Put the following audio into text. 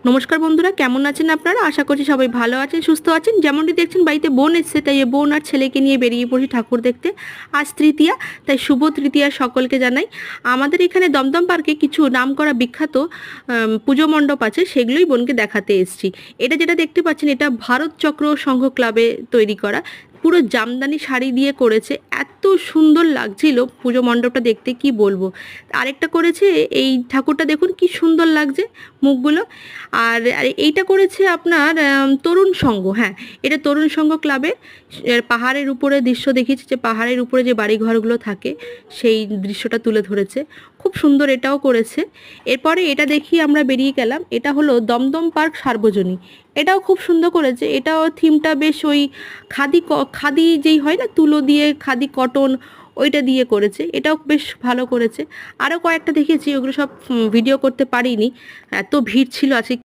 নমস্কার বন্ধুরা, কেমন আছেন আপনারা? আশা করছি সবাই ভালো আছেন, সুস্থ আছেন। যেমনটি দেখছেন বাড়িতে বোন এসছে, তাই বোন আর ছেলেকে নিয়ে বেরিয়ে পড়ি ঠাকুর দেখতে। আজ তৃতীয়া, তাই শুভ তৃতীয়া সকলকে জানাই। আমাদের এখানে দমদম পার্কে কিছু নামকরা বিখ্যাত পুজো মণ্ডপ আছে, সেগুলোই বোনকে দেখাতে এসেছি। এটা যেটা দেখতে পাচ্ছেন, এটা ভারত চক্র সংঘ ক্লাবে তৈরি করা, পুরো জামদানি শাড়ি দিয়ে করেছে। এত সুন্দর লাগছিল পুজো মণ্ডপটা দেখতে, কি বলবো। আরেকটা করেছে, এই ঠাকুরটা দেখুন কি সুন্দর লাগছে মুখগুলো। আর আর এইটা করেছে আপনার তরুণ সংঘ। হ্যাঁ, এটা তরুণ সংঘ ক্লাবে পাহাড়ের উপরে দৃশ্য দেখিয়েছে, যে পাহাড়ের উপরে যে বাড়িঘরগুলো থাকে সেই দৃশ্যটা তুলে ধরেছে। খুব সুন্দর এটাও করেছে। এরপরে এটা দেখিয়ে আমরা বেরিয়ে গেলাম, এটা হলো দমদম পার্ক সার্বজনীন। এটাও খুব সুন্দর করেছে। এটাও থিমটা বেশ ওই খাদি যেই হয় না, তুলো দিয়ে খাদি কটন, ওইটা দিয়ে করেছে। এটাও বেশ ভালো করেছে। আরও কয়েকটা দেখেছি, ওগুলো সব ভিডিও করতে পারিনি, এত ভিড় ছিল আজকে।